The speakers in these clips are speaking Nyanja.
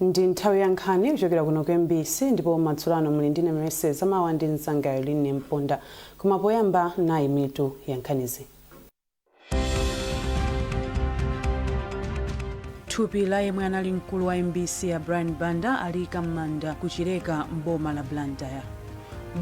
Ndi nthawi ya nkhani kuchokera kuno ku MBC ndipo matsulano muli ndine mese zamawa ndi msangayo line mponda koma poyamba nayi mitu ya nkhanizi. Thupi la yemwe anali mkulu wa MBC ya Brian Banda alika m'manda kuchileka mboma la Blantyre.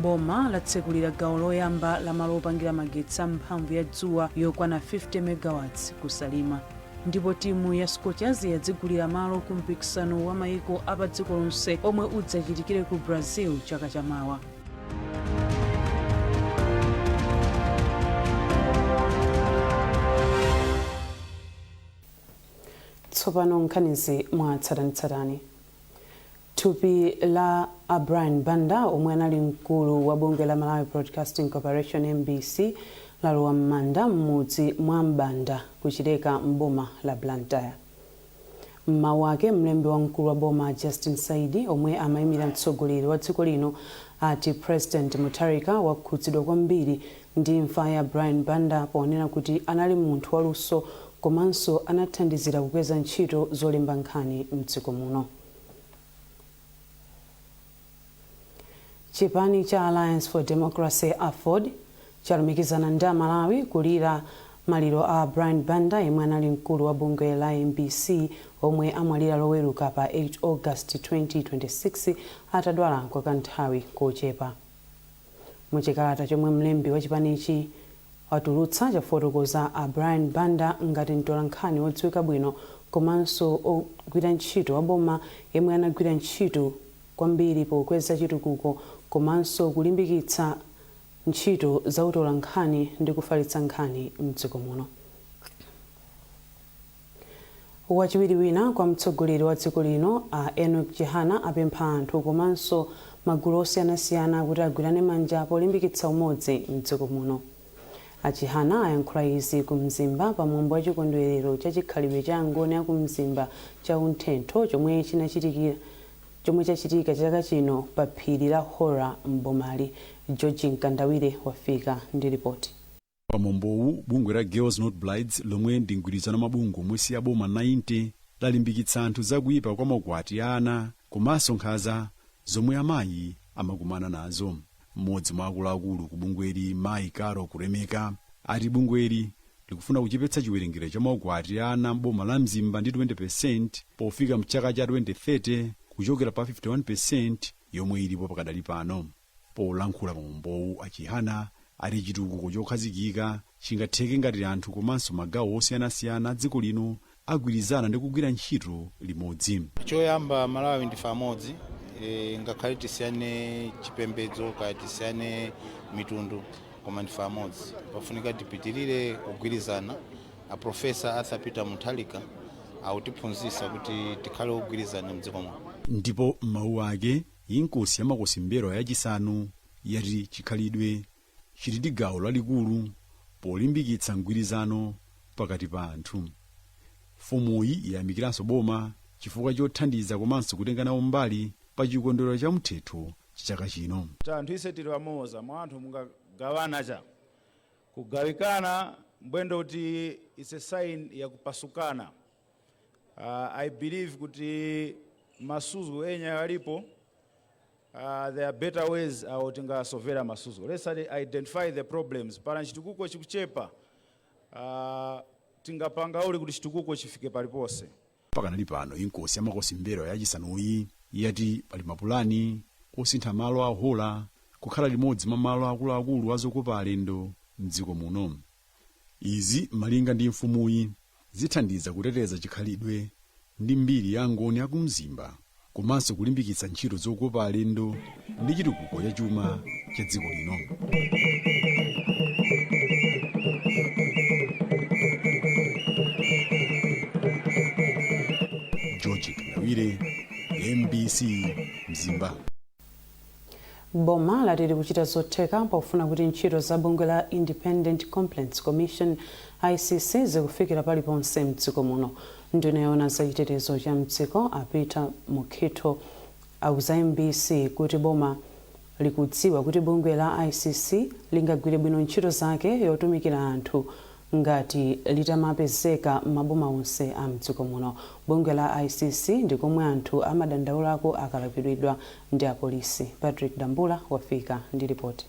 Boma latsekulira gawo loyamba la malo opangira magetsi amphamvu ya dzuwa yokwana 50 megawatts ku Salima. Ndipo timu ya Scorchers yadzigulira malo ku mpikisano wa maiko apa dziko lonse omwe udzachitikire ku Brazil chaka chamawa. Tsopano nkhanizi mwatsatanitsatani. Thupi la Brian Banda omwe anali mkulu wa bungwe la Malawi Broadcasting Corporation MBC lalowa m'manda m'mudzi mwa Mbanda kuchileka mboma la Blantyre. Mmawu ake mlembi wa mkulu wa boma Justin Saidi omwe amayimira mtsogoleri wa dziko lino ati President Mutharika wakhudzidwa kwambiri ndi imfa ya Brian Banda ponena kuti anali munthu waluso komanso anathandizira kukweza ntchito zolemba nkhani mdziko muno. Chipani cha Alliance for Democracy AFOD chalumikizana ndi Malawi kulira maliro a Brian Banda yemwe anali mkulu wa bungwe la MBC omwe amwalira loweruka pa 8 August 2026 atadwala kwa kanthawi kochepa. Muchikalata chomwe mlembi wa chipanichi watulutsa chafotokoza a Brian Banda ngati mtolankhani wodziwika bwino komanso ogwira ntchito wa boma yemwe anagwira ntchito kwambiri pokweza chitukuko komanso kulimbikitsa ntchito za utolankhani ndi kufalitsa nkhani mdziko muno. Wachiwiri wina kwa mtsogoleri wa dziko lino Enoch Chihana apempha anthu komanso magulu osiyanasiyana kuti agwirane manja polimbikitsa umodzi mdziko muno. Chihana ayankhula izi ku Mzimba pamwambo wa chikondwerero cha chikhalidwe cha angoni a ku Mzimba cha Unthentho chomwe chachitika chaka chino pa phiri la Hora mbomali. George Nkandawire wafika ndi ripoti. Pamwambowu bungwe la Girls Not Brides lomwe ndi mgwirizano mabungwe mwesi ya boma 90 lalimbikitsa anthu zakuyipa kwa maukwati a ana komanso nkhanza zomwe amayi amakumana nazo. Mmodzi mwa akuluakulu ku bungweli Mayi Karo Kuremeka ati bungweli likufuna kuchepetsa chiwerengero cha maukwati a ana mboma la Mzimba ndi 20% pofika mchaka cha 2030 kuchokera pa 51% yomwe ilipo pakadali pano. Polankhula pamwambowu Chihana ati chitukuko chokhazikika chingatheke ngati anthu komanso magawo osiyanasiyana a dziko lino agwirizana ndi kugwira ntchito limodzi. Choyamba Malawi ndife amodzi, ngakhale tisiyane chipembedzo kaya tisiyane mitundu koma ndife amodzi. Pafunika tipitirire kugwirizana. A Professor Arthur Peter Mutharika akutiphunzitsa kuti tikhale ogwirizana mdziko muno. Ndipo mawu ake inkosi ya makosi mbero yachisanu yati chikhalidwe chili ndi gawo lalikulu polimbikitsa mgwirizano pakati pa anthu. Mfumuyi yayamikiranso boma chifukwa chothandiza komanso kutenga nawo mbali pa chikondwerero cha mthetho chaka chino. Anthu ise tili amoza mwa anthu mungagawana cha kugawikana mbwendo kuti is a sign ya kupasukana. I believe kuti masuzu enya alipo. There are better ways tinga sovera masuzu. Let's identify the problems. Para chitukuko chikuchepa tingapanga uli kuti chitukuko chifike palipose. Pakanali pano inkosi ya makosi mbero yachisanuyi yati pali mapulani osintha malo ahola kukhala limodzi mwa malo akuluakulu azokopa alendo mdziko muno. Izi malinga ndi mfumuyi zithandiza kuteteza chikhalidwe ndi mbiri ya angoni a ku Mzimba komanso kulimbikitsa ntchito zokopa alendo ndi chitukuko cha chuma cha dziko lino. George Nkandawire, MBC Mzimba. Boma lati likuchita zotheka pofuna kuti ntchito za bungwe la Independent Complaints Commission ICC zikufikira paliponse mdziko muno. Nduna yoona za chitetezo cha mdziko Peter Mukhito auza MBC kuti boma likudziwa kuti bungwe la ICC lingagwire bwino ntchito zake yotumikira anthu ngati litamapezeka maboma onse a mdziko muno. Bungwe la ICC ndi komwe anthu amadandaulako akalapidwa ndi apolisi. Patrick Dambula wafika ndi ripoti.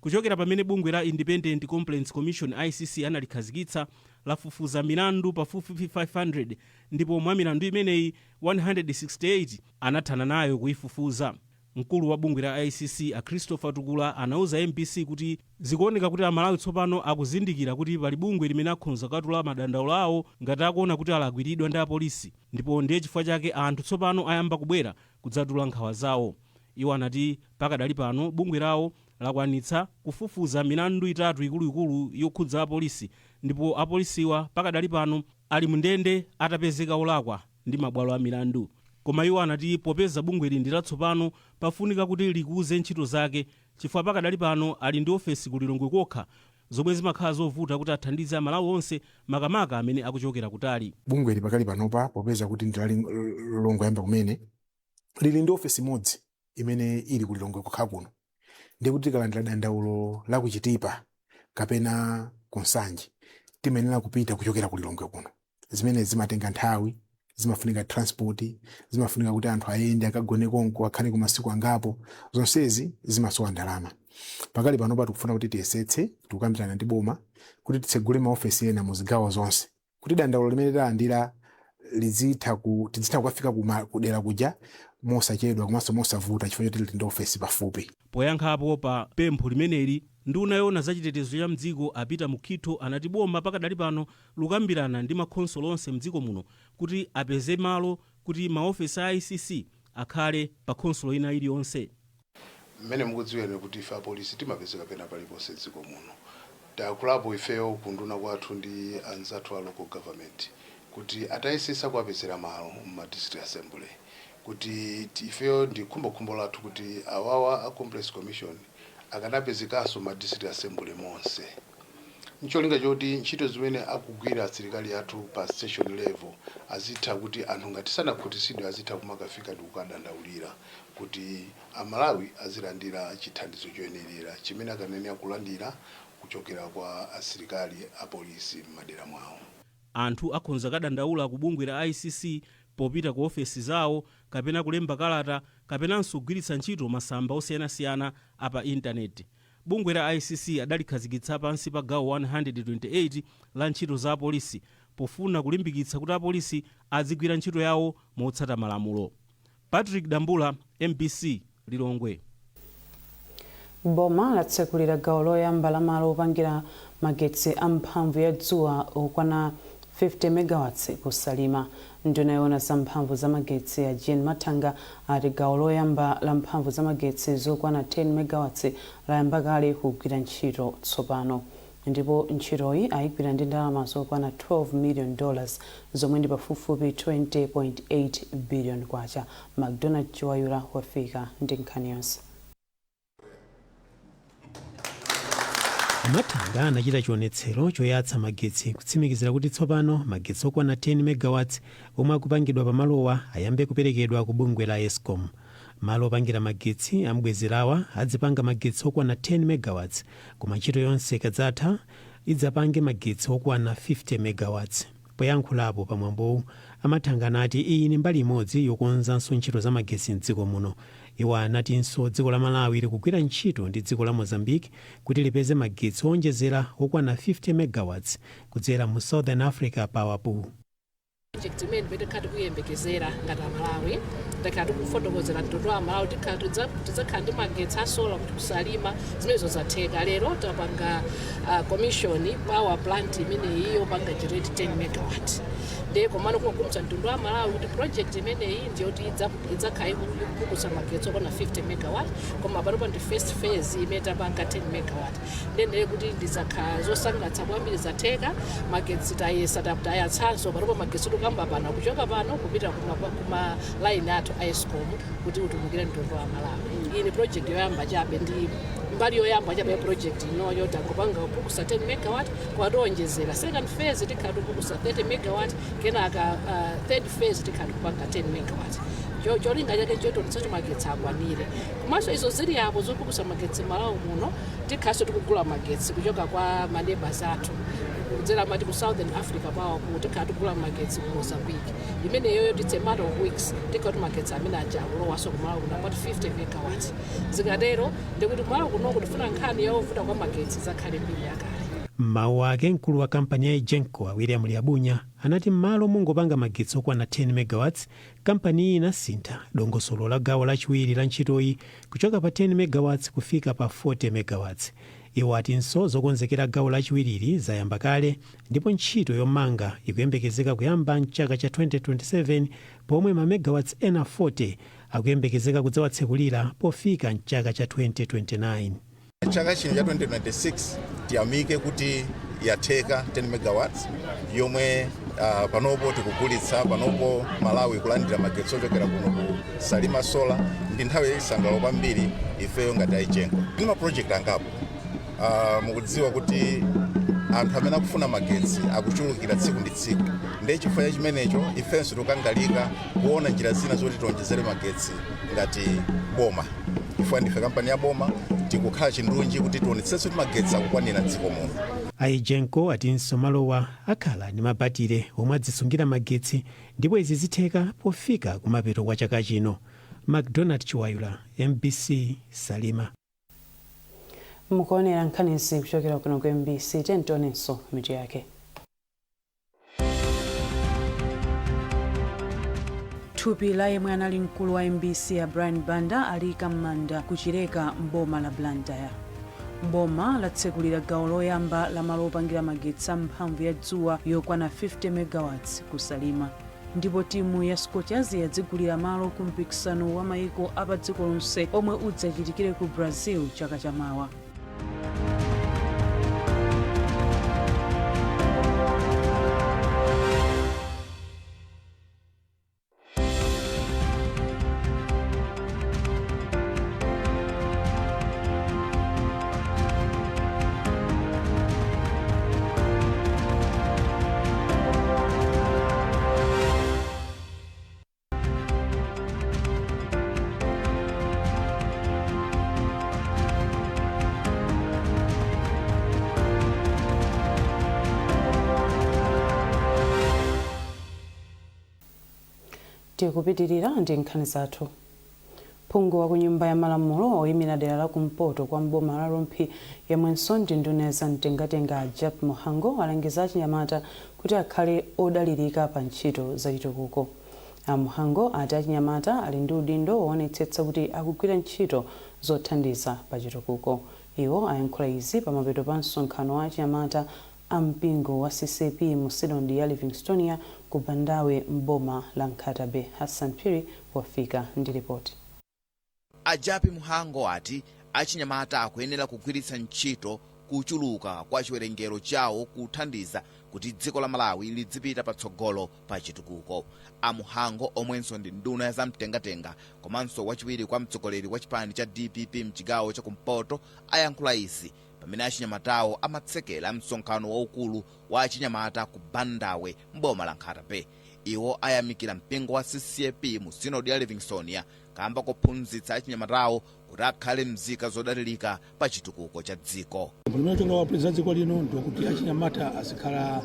Kuchokera pamene bungwe la Independent Complaints Commission ICC analikhazikitsa lafufuza milandu pafupifupi 500 ndipo mwa milandu imeneyi 168 anathana nayo kuifufuza. Mkulu wa bungwe la ICC a Christopher Tukula anauza MBC kuti zikuoneka kuti Amalawi tsopano akuzindikira kuti pali bungwe limene akhonza katula madandaulo awo ngati akuona kuti alagwiridwa ndi apolisi, ndipo ndiye chifukwa chake anthu tsopano ayamba kubwera kudzatula nkhawa zawo. Iwo anati pakadali pano bungwe lawo lakwanitsa kufufuza milandu itatu ikuluikulu yokhudza apolisi, ndipo apolisiwa pakadali pano ali mundende atapezeka olakwa ndi mabwalo a milandu. Koma iwo anati popeza bungwe ndi latsopano pafunika kuti likuze ntchito zake, chifukwa pakadali pano ali ndi ofesi ku Lilongwe kokha, zomwe zimakhala zovuta kuti athandize Amalawi onse makamaka amene akuchokera kutali. Bungwe li pakali panopa popeza kuti ndi Lilongwe yamba kumene lili ndi ofesi imodzi imene ili ku Lilongwe kokha kuno. Ndiye kuti tikalandira dandaulo la kuchitipa kapena kunsanje timenera kupita kuchokera ku Lilongwe kuno. Zimene zimatenga nthawi, zimafunika transport, zimafunika kuti anthu ayende akagone konko akhale ku masiku angapo, zonsezi zimasowa ndalama. Pakali panopa tikufuna kuti tiyesetse tikukambirana ndi boma kuti titsegule maofesi ena mu zigawo zonse kuti dandaulo limene talandira tizitha kukafika kudera kuja mosachedwa komanso mosavuta chifukwa choti tili ndi ofesi pafupi. Poyankhapo pa pempho limeneli, nduna yoona za chitetezo cha mdziko apita Mukhitho anati boma pakadali pano lukambirana ndi makhonsolo onse mdziko muno kuti apeze malo kuti maofesi a ICC akhale pa khonsolo ina iliyonse. Mmene mukudziwira kuti ife apolisi timapezeka pena paliponse mdziko muno. Takulapo ifeyo kunduna kwathu ndi anzathu a local government kuti atayesesa kuwapezera malo mu district assembly, kuti ifeyo ndi khumbo lathu kuti awawa a Complaints Commission akanapezekanso ma district assembly monse. Ncholinga choti ntchito zimene akugwira asilikali athu pa station level azitha kuti anthu ngati sanakhutisidwe azitha kumakafika ndi kukadandaulira kuti Amalawi azilandira chithandizo choyenerera chimene akanenera kulandira kuchokera kwa asilikali apolisi m'madera mwawo. Anthu akhonza kadandaula ku bungwe la ICC popita ku ofesi zawo kapena kulemba kalata kapenanso kugwiritsa ntchito masamba osiyanasiyana apa intaneti. Bungwe la ICC adalikhazikitsa pansi pa gawo 128 la ntchito za apolisi pofuna kulimbikitsa kuti apolisi azigwira ntchito yawo motsata malamulo. Patrick Dambula, MBC, Lilongwe. Boma latsekulira gawo loyamba la malo opangira magetsi amphamvu ya dzuwa okwana 50 megawatts kusalima. Nduna yoona za mphamvu za magetsi ya Jane Matanga ati gawo loyamba la mphamvu za magetsi zokwana 10 megawatts layamba kale kugwira ntchito tsopano, ndipo ntchitoyi ayigwira ndi ndalama zokwana $12 million zomwe ndi pafupifupi 20.8 billion kwacha. McDonald Chiwayula wafika ndi nkhani yonse. Matanga anachita chionetsero choyatsa magetsi kutsimikizira kuti tsopano magetsi okwana 10 megawatts omwe akupangidwa pamalowa ayambe kuperekedwa ku bungwe la Eskom. Malo opangira magetsi ambwezerawa adzipanga magetsi okwana 10 megawatts koma ntchito yonse ikadzatha idzapange magetsi okwana 50 megawatts. Poyankhulapo pamwambowu Amatanga anati iyi ni mbali imodzi yokonzanso ntchito za magetsi mdziko muno. Iwo anatinso dziko la Malawi likugwira ntchito ndi dziko la Mozambique kuti lipeze magetsi owonjezera okwana 50 megawatts kudzera mu Southern Africa Power Pool. Project imene betekati kuyembekezera ngati Malawi ndakati kufotokozera mtoto wa Malawi tikati tidzakhala ndi magetsi asola kuti kusalima zimenezo zatheka. Lero tapanga commission power plant imene iyo panga generate 10 megawatts. De komano kumakumutsa mtundu wa Malawi kuti project imene iyi ndiyo kuti idzakhala kukusa magetsi okwana 50 megawatt koma panopa ndi first phase imene tapanga 10 megawatt. Ndendere kuti ndidzakhala zosangalatsa kwambiri zatheka magetsi tayesa tayatsanso panopa magetsi tukamba pano kuchoka pano kupita kuma line athu a Eskom kuti utumikire mtundu wa Malawi. Iyi ni project yoyamba chabe ndi mbali yoyamba chabe project inoyo tangopanga kukusa 10 megawatt kwadonjezera second phase tikhala kukusa 30 megawatt kenaka third phase tikhala kupanga 10 megawatt. cholinga chake chotonetsa magetsi akwanire. Komanso izo zili apo zopukusa magetsi Malawi muno tikhaso tikugula magetsi kuchoka kwa maneighbors athu kudzera mati ku Southern Africa pawo kuti tikha tikugula magetsi ku Mozambique. Imeneyo it's a matter of weeks tikati magetsi amene aja akulowaso ku Malawi about 50 megawatts. Zikatero ndikuti Malawi kuno kutifuna nkhani yovuta kwa magetsi zakhale mbiri yakale. Mawu ake mkulu wa kampani ya Igenco William Lyabunya anati m'malo mungopanga magetsi okwana 10 megawatts, kampani iyi inasintha dongosolo la gawo lachiwiri la ntchitoyi kuchoka pa 10 megawatts kufika pa 40 megawatts. Iwo atinso zokonzekera gawo lachiwiriri zayamba kale ndipo ntchito yomanga ikuyembekezeka kuyamba mchaka cha 2027 pomwe ma megawatts ena 40 akuyembekezeka kudzawatsekulira pofika mchaka cha 2029. Chaka chino cha 2026 tiyamike kuti yatheka 10 megawatts yomwe panopo tikugulitsa panopo Malawi kulandira magetsi ochokera kuno ku Salima Solar ndi nthawi yachisangalalo kwambiri ifeyo ngati Igenco. Ndi ma project angapo mukudziwa kuti anthu amene akufuna magetsi akuchulukira tsiku ndi tsiku. Ndi chifukwa chimenecho ifenso tikukangalika kuona njira zina zoti tionjezere magetsi ngati boma. Ifwa ndife kampani ya boma tikukhala chindunji kuti tionetsenso kuti magetsi akukwanira dziko muno. Igenco atinso malowa akhala ndi mabatire omwe adzisungira magetsi ndipo izi zitheka pofika kumapeto kwa chaka chino. McDonald Chiwayula, MBC Salima. Mukuonera nkhanizi kuchokera kuno ku MBC tentonenso mitu yake. Thupi la yemwe anali mkulu wa MBC ya Brian Banda alika m'manda kuchileka mboma la Blantyre. Boma latsekulira gawo loyamba la malo opangira magetsi amphamvu ya dzuwa yokwana 50 megawatts ku Salima. Ndipo timu ya Scorchers yadzigulira malo ku mpikisano wa maiko apa dziko lonse omwe udzachitikire ku Brazil chaka chamawa. Tikupitirira ndi nkhani zathu. Phungu wa ku nyumba ya malamulo oyimira dera la kumpoto kwa mboma la Rompi yemwenso ndi nduna za mtengatenga Jack Muhango alangiza achinyamata kuti akhale odalirika pa ntchito za chitukuko. Muhango ati achinyamata ali ndi udindo woonetsetsa kuti akugwira ntchito zothandiza pa chitukuko. Iwo ayankhula izi pamapeto pa msonkhano wa achinyamata ampingo wa CCP mu Sidon ya Livingstonia ku Bandawe mboma la Nkatabe. Hassan Piri wafika ndi ripoti. Jack Muhango ati achinyamata akuyenera kugwiritsa ntchito kuchuluka kwa chiwerengero chawo kuthandiza kuti dziko la Malawi lidzipita patsogolo pa chitukuko. Muhango omwenso ndi nduna za mtengatenga komanso wachiwiri kwa mtsogoleri wa chipani cha DPP mchigawo cha kumpoto ayankhula izi pamene achinyamatawo amatsekera msonkhano waukulu wa achinyamata ku Bandawe mboma la Nkatabe. Iwo ayamikira mpingo wa CCP mu Synod ya Livingstonia kamba kophunzitsa achinyamatawo kuti akhale mzika zodalirika pa chitukuko cha dziko. Pamene tonga wapreza dziko lino ndokuti achinyamata azikhala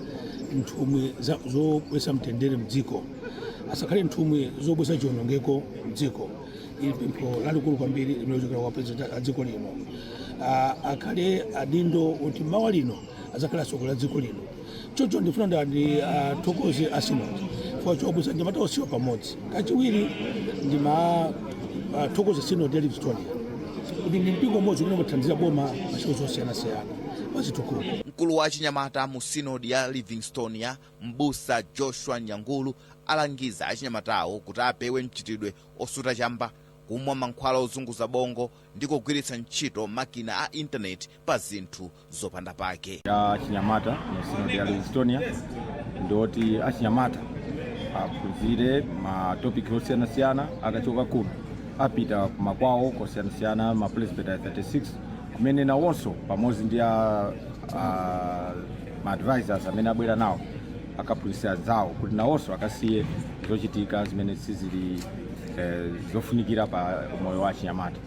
nthumwi zobwesa mtendere mdziko, asakhale nthumwi zobwesa chiwonongeko mdziko. Ili pempho lalikulu kwambiri limene chokera wapreza dziko lino. Akhale adindo kuti mawa lino azakhala soko la dziko lino. Chocho ndifuna ndi thokoze asinodi for chobwesa achinyamata osiwa pamodzi. Kachiwiri ndi thokoze Synod ya Livingstonia kuti ndi mpingo umodzi umene umathandiza boma machiko zosiyanasiyana pachitukuko. Mkulu wa achinyamata mu Synod ya Livingstonia Mbusa Joshua Nyangulu alangiza achinyamatawo kuti apewe mchitidwe osuta chamba, kumwa mankhwala ozunguza bongo ndi kugwiritsa ntchito makina a internet pa zinthu zopanda pake. Achinyamata mu Synod ya Livingstonia ndoti achinyamata aphunzire matopiki osiyanasiyana akachoka kuno apita makwawo kosiyanasiyana ma presbytery 36 kumene nawonso pamodzi ndi ma advisors amene abwera nawo akaphunzitsa zawo kuti nawonso akasiye zochitika zimene sizili zofunikira pa moyo wa achinyamata.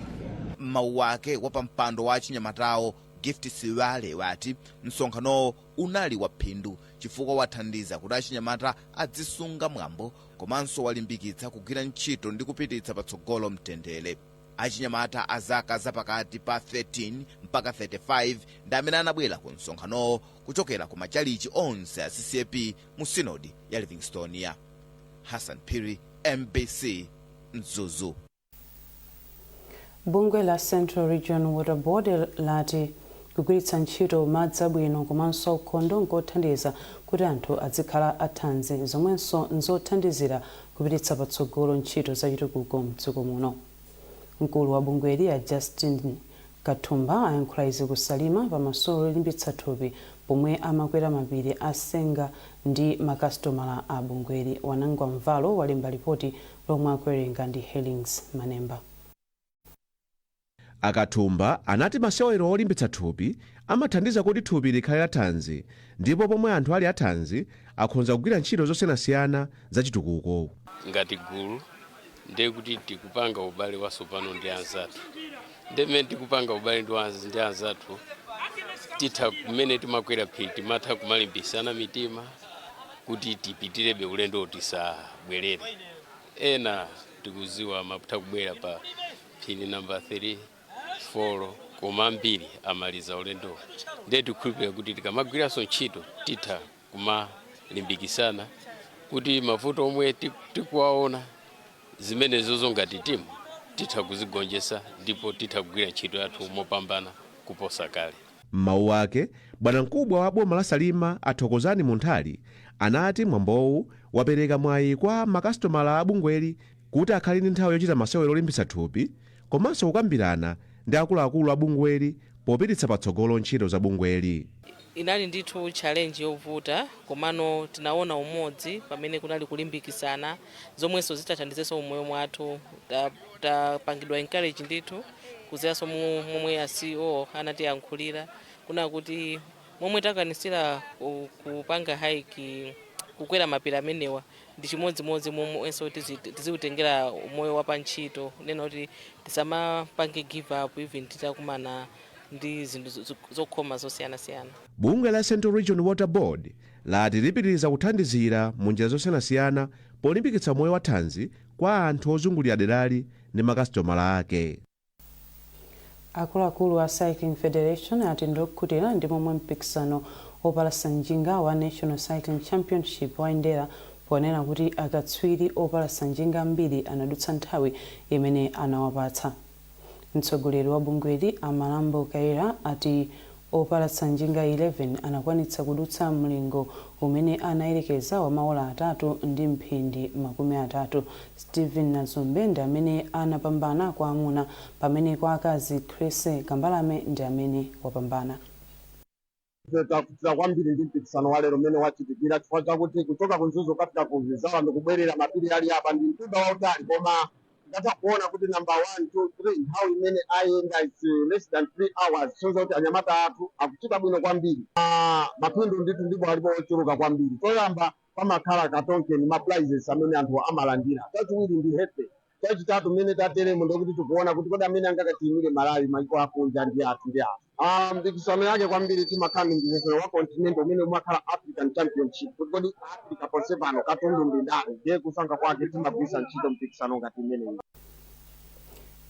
Mawu ake wapampando wa achinyamatawo Gift Siwale wati msonkhano unali wa phindu chifukwa wathandiza kuti achinyamata adzisunga mwambo komanso walimbikitsa kugwira ntchito ndi kupititsa patsogolo mtendere. Achinyamata azaka zapakati pa 13 mpaka 35 ndi amene anabwera ku msonkhano kuchokera ku machalichi onse a CCAP mu sinodi ya Livingstonia. Hassan Piri, MBC, Mzuzu. Bungwe la Central Region Water Board lati kugwiritsa ntchito madzi abwino komanso ukhondo nkothandiza kuti anthu azikhala athanzi zomwenso nzothandizira kupititsa patsogolo ntchito zachitukuko mdziko muno. Mkulu wa bungweli ya Justin Katumba ayankhula izi kusalima pamasolo olimbitsa thupi pomwe amakwera mapiri asenga ndi makasitomala a bungweli. Wanangwa Mvalo walemba ripoti lomwe akuwerenga ndi Hellings Manemba. Akatumba anati masewero olimbitsa thupi amathandiza kuti thupi likhale lathanzi ndipo pomwe anthu ali athanzi akhonza kugwira ntchito zosiyanasiyana zachitukuko. Ngati gulu ndiye kuti tikupanga ubale wasopano ndi anzathu. Ndemene tikupanga ubale ndi anzathu titha kumene timakwera phiri timatha kumalimbisana mitima kuti tipitirebe ulendo tisabwerere. Ena tikuziwa maputha kubwera pa phiri namba 3 4 koma mbiri amaliza ulendo. Ndiye tikhulupirira kuti tikamagwiranso ntchito titha kumalimbikisana kuti mavuto omwe tikuwaona zimenezo ngati timu titha kuzigonjetsa ndipo titha kugwira ntchito yathu mopambana kuposa kale. Mawu ake bwanamkubwa wa boma la Salima Athokozani Munthali anati mwambowu wapereka mwayi kwa makasitomala a bungweli kuti akhale ndi nthawi yochita masewero olimbitsa thupi komanso kukambirana ndi akuluakulu a bungweli popititsa patsogolo ntchito za bungweli. Inali ndithu challenge yovuta komano tinaona umodzi pamene kunali kulimbikisana zomwenso zitathandizenso umoyo mwathu tapangidwa encourage ndithu kuziyaso momwe CEO anatiyankhulira kuna kuti momwe takanisira kupanga hike kukwera mapiri amenewa ndi chimodzimodzi momwenso tiziutengera umoyo wa pantchito nena kuti tisamapange give up even titakumana ndi zinthu zokhoma zosiyanasiyana. Bungwe la Central Region Water Board lati lipitiriza kuthandizira mu njira zosiyanasiyana polimbikitsa moyo wa thanzi kwa anthu ozungulira derali ndi makasitomala ake. Akuluakulu a Cycling Federation ati ndikukhutira ndi momwe mpikisano opalasa njinga wa National Cycling Championship wayendera ponena kuti akatswiri opalasa njinga ambiri anadutsa nthawi imene anawapatsa. Mtsogoleri wa bungweli Amalambo Kaira ati opalasa njinga 11 anakwanitsa kudutsa mlingo umene anayerekeza wa maola 3 ndi mphindi 30. Stephen Nazumbe ndi amene anapambana kwa amuna pamene kwa akazi Chris Kambalame ndi amene wapambana. Takutira kwambiri ndi mpikisano wa lero umene wachitikira chifukwa chakuti kuchoka kunzuzo kafika kuvizawa ndikubwerera mapiri ali apa ndi mtunda wautali koma ngata kuona kuti number 1 2 3 nthawi imene ayenda is less than 3 hours sonza kuti anyamata athu akuchita bwino kwambiri. Mapindu ndithu ndipo alipo ochuluka kwambiri. Toyamba pamakhala katonkeni ma prizes amene anthu amalandira. Chachiwiri ndi hefe. Chachitatu mmene tateremo ndikuti tikuona kuti kodi amene angakatimire Malawi maiko akunja ndi athu ndi athu. Mpikisano yake kwambiri timakhala ndi wa continent umene umakhala African Championship. Kodi Africa ponse pano katundu ndi ndani ndiye kusankha kwake timagwisa ntchito mpikisano ngati imeneyi.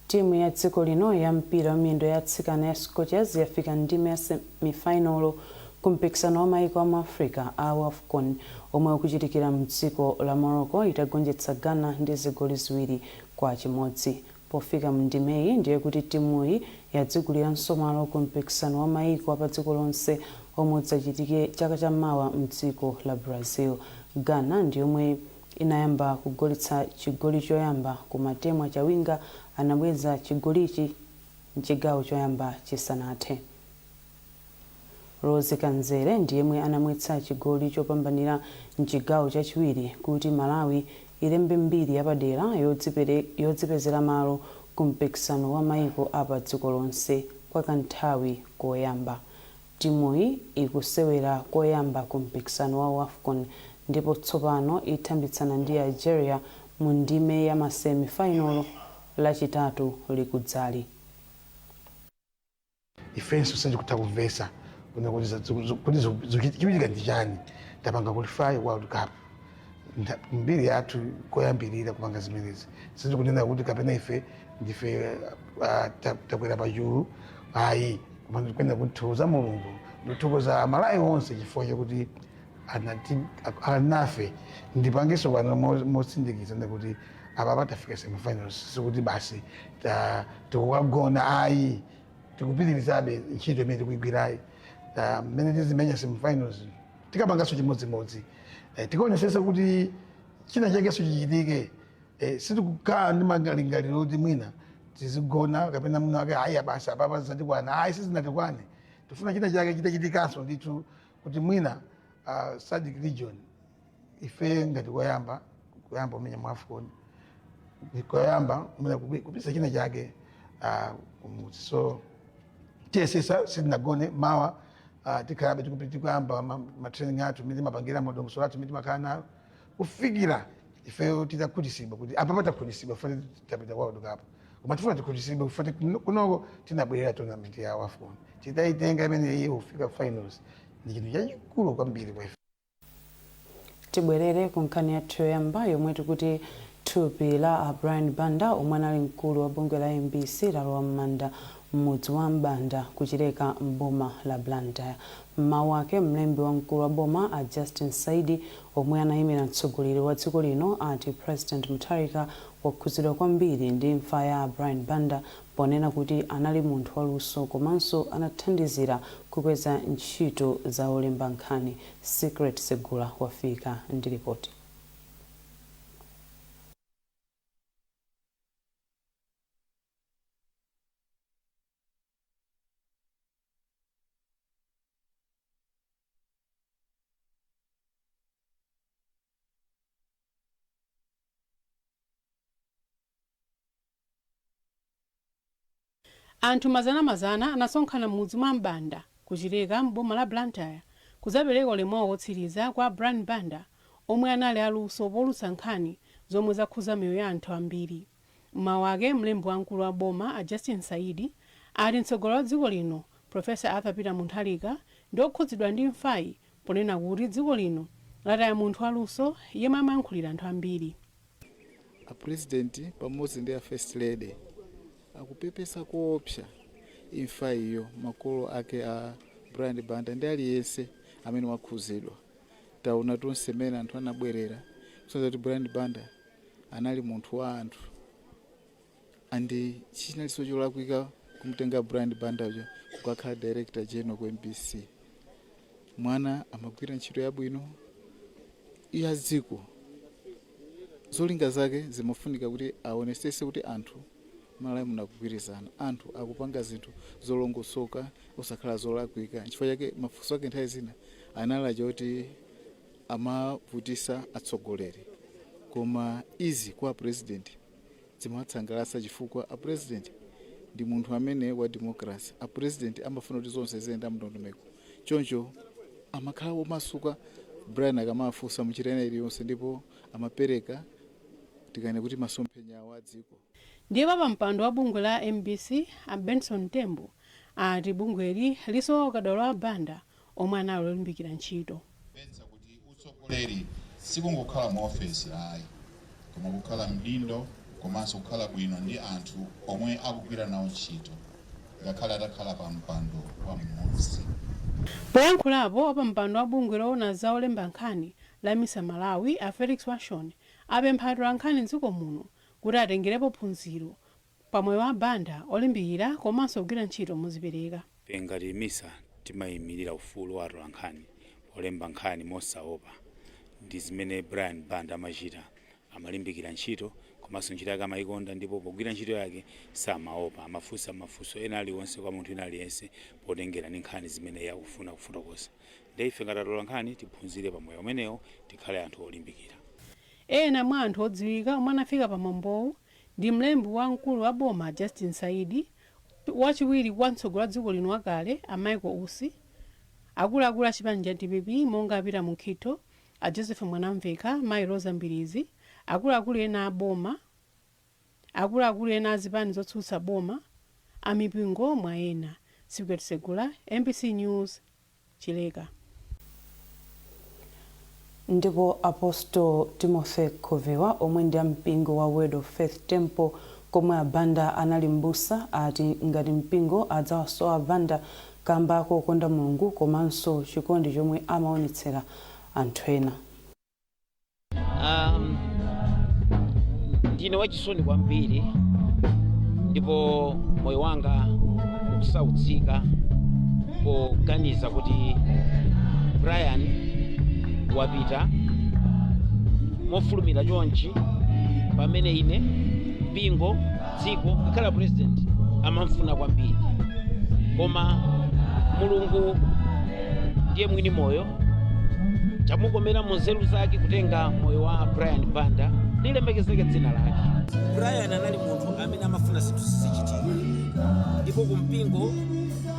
Timu ya dziko lino ya mpira wamiyendo ya atsikana ya Scorchers yafika ndime ya semifinal kumpikisano wa maiko a Africa a AFCON omwe ukuchitikira mdziko la Morocco itagonjetsa Ghana ndi zigoli 2-1. Pofika mndimeyi ndiye kuti timuyi yadziguliranso malo kumpikisano wa maiko pa dziko lonse omwe udzachitike chaka chammawa mdziko la Brazil. Ghana ndi yomwe inayamba kugoletsa chigoli choyamba koma timu achawinga anabweza chigolichi mchigawo choyamba chisanathe. Rose Kanzere ndi yemwe anamwetsa chigoli chopambanira mchigawo chachiwiri kuti Malawi ilembe mbiri yapadera yodzipezera malo kumpikisano wa maiko apa dziko lonse kwa kanthawi koyamba. Timuyi ikusewera koyamba kumpikisano wa AFCON ndipo tsopano itambitsana ndi Algeria mu ndime ya masemifinal lachitatu likudzali. Ifenso sanje kutakuvesa kuti zochitika ndi chani tapanga qualify World Cup mbiri yathu koyambirira kupanga zimenezi sanje kunena kuti kapena ife ndife takwera pachulu ayi koma kwenda kuthokoza Mulungu ndithokoza Malawi onse chifukwa chakuti anafe ndipangiso pano mosindikiza kuti apa tafika semifinals sikuti basi tikukagona ayi tikupitirizabe ntchito imene tikuyigwirayi mmene tizimenya semifinals tikapanganso chimodzimodzi tikaonetsetsa kuti china chakenso chichitike sitikukhala ndi malingaliro kuti mwina tizigona kapena mwina wake ayi basi apapa zatikwana ayi sizinatikwane tifuna china chake chitachitikanso ndithu kuti mwina SADC region ife ngati kuyamba umenya mu AFCON kuyamba mwina kupisa china chake kumudzi so tiyesesa sitinagone mawa tikhalabe tikuyamba matraining athu mene mapangira madongosolo athu mene timakhala nayo kufikira ifeyo titakhutitsidwa kuti apa takhutitsidwa funa tapita World Cup koma tifuna tikhutitsidwe kufati kunoko tinabwerera tournament ya AFCON titayitenga imene iyo kufika finals ndi chinthu chachikulu kwambiri kwa ife. Tibwerere ku nkhani yathu yoyamba yomwe tikuti thupi la Brian Banda omwe anali mkulu wa bungwe la MBC lalowa m'manda m'mudzi wa Mbanda kuchileka m'boma la Blantyre. Mmawu ake mlembi wa mkulu wa boma a Justin Saidi omwe anayimira mtsogoleri wa dziko lino ati President Mutharika wakhuzidwa kwambiri ndi imfa ya Brian Banda ponena kuti anali munthu waluso komanso anathandizira kukweza ntchito za olemba nkhani. Secret Segula wafika ndi ripoti. Anthu mazana anasonkhana m'mudzi mwa Mbanda kuchileka m'boma la Blantyre kuzapereka ulemu wotsiriza kwa Brian Banda omwe anali aluso polutsa nkhani zomwe zakhuza miyoyo ya anthu ambiri. Mmawu ake mlembi wamkulu wa boma a Justin Saidi ati mtsogoleri wa dziko lino Profesa Arthur Peter Mutharika ndi okhudzidwa ndi imfayi ponena kuti dziko lino lataya munthu waluso yemwe amayankhulira anthu ambiri. A president pamodzi ndi a first lady akupepesa koopsa imfa iyo makolo ake a Brian Banda ndi aliyense amene wakhuzidwa. Taona tonse mene anthu anabwerera kusonyeza kuti Brian Banda anali munthu wa anthu andi chinaliso cholakwika kumtenga Brian Banda uja kukakhala director general ku MBC. Mwana amagwira ntchito yabwino ya dziko zolinga zake zimafunika kuti aonesese kuti anthu Malawi munakugwirizana anthu akupanga zinthu zolongosoka osakhala zolakwika. Chifukwa chake mafunso ake nthawi zina anali choti amavutisa atsogoleri koma izi kwa president zimatsangalatsa chifukwa a president ndi munthu amene wa democracy. A president amafuna kuti zonse ziyenda mndondomeko choncho amakhala omasuka Brian akamafunsa muchitena iliyonse ndipo amapereka tikane kuti masomphenya awo adziko. Ndiye pa mpando wa bungwe la MBC a Benson Tembo ati bungweli lisowa ukadaulo wa Banda omwe anali olimbikira ntchito. Pensa kuti utsogoleri sikungokhala mu office ayi koma kukhala mdindo komanso kukhala bwino ndi anthu omwe akugwira nawo ntchito ngakhale atakhala pa mpando wa mmodzi. Poyankhulapo pa mpando wa bungwe loona za olemba nkhani la MISA Malawi a Felix Washon apempha atola nkhani m'dziko muno kuti atengerepo phunziro pamoyo wa Banda olimbikira komanso kugwira ntchito mozipereka. Ngati MISA timayimirira ufulu wa atola nkhani olemba nkhani mosaopa ndi zimene Brian Banda amachita amalimbikira ntchito komanso ntchito yake amayikonda ndipo pogwira ntchito yake samaopa amafunsa mafunso ena aliwonse kwa munthu ena aliyense potengera ndi nkhani zimene yakufuna kufotokoza. Ndi ife ngati atola nkhani tiphunzire pamoyo umenewo tikhale anthu olimbikira. Ena mwa anthu odziwika omwe anafika pa mwambowu ndi mlembi wamkulu wa boma Justin Saidi, wachiwiri kwa mtsogoleri wa dziko lino wakale a Michael Usi, akuluakulu a chipani cha DPP monga apita mu Nkhito a Joseph Mwanamveka, Mai Rosa Mbilizi, akuluakulu ena aboma, akuluakulu ena azipani zotsutsa boma, amipingo mwa ena. Secret Segula, MBC News, Chileka. Ndipo Apostle Timothy Kovewa omwe ndi mpingo wa Word of Faith Temple komwe abanda analimbusa ati ngati mpingo adzawasowa abanda kamba kokonda Mulungu komanso chikondi chomwe amaonetsera anthu ena. Ndine wachisoni kwambiri ndipo moyo wanga ukusautsika poganiza kuti Brian wapita mofulumira chonchi pamene ine mpingo dziko akhala president amamfuna kwambiri, koma Mulungu ndiye mwini moyo, chamukomera munzeru zake kutenga moyo wa Brian Banda lilemekezeke dzina lake. Brian anali munthu amene amafuna zinthu zizichitika, ndipo kumpingo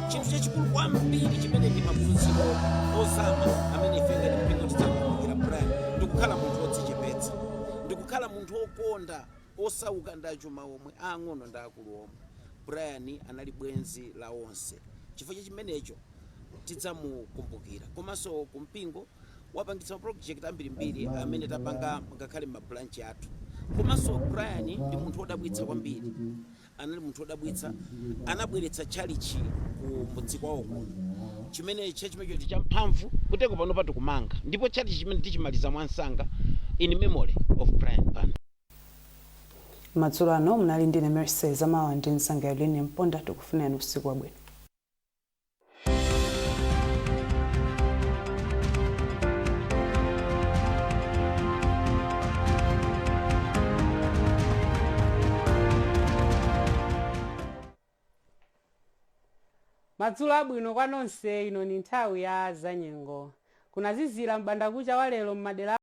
chinthu chachikulu kwambiri chimene ndi maphunziro ozama amene ife ngati mpingo tidzakumbukira Brian ndikukhala munthu odzichepetsa, ndikukhala munthu okonda osauka ndi achuma omwe ang'ono ndi akulu omwe. Brian anali bwenzi la onse, chifukwa chimenecho tidzamukumbukira. Komanso kumpingo wapangitsa project ambirimbiri amene tapanga ngakhale mabranchi athu. Komanso Brian ndi munthu odabwitsa kwambiri, anali munthu odabwitsa, anabweretsa chalichi ku mudzi kwawo kuno chimene chimenecho ndi champhamvu kuteko pano pati kumanga, ndipo chalichi chimene tichimaliza mwansanga in memory of Brian Banda. Madzulo ano mnali ndine Mercy Zamawa ndi Nsanga Eline Mponda, tikufuneni usiku wabwino. Madzulo abwino kwa nonse, ino ni nthawi ya zanyengo. Kunazizira m'bandakucha wa lero m'madera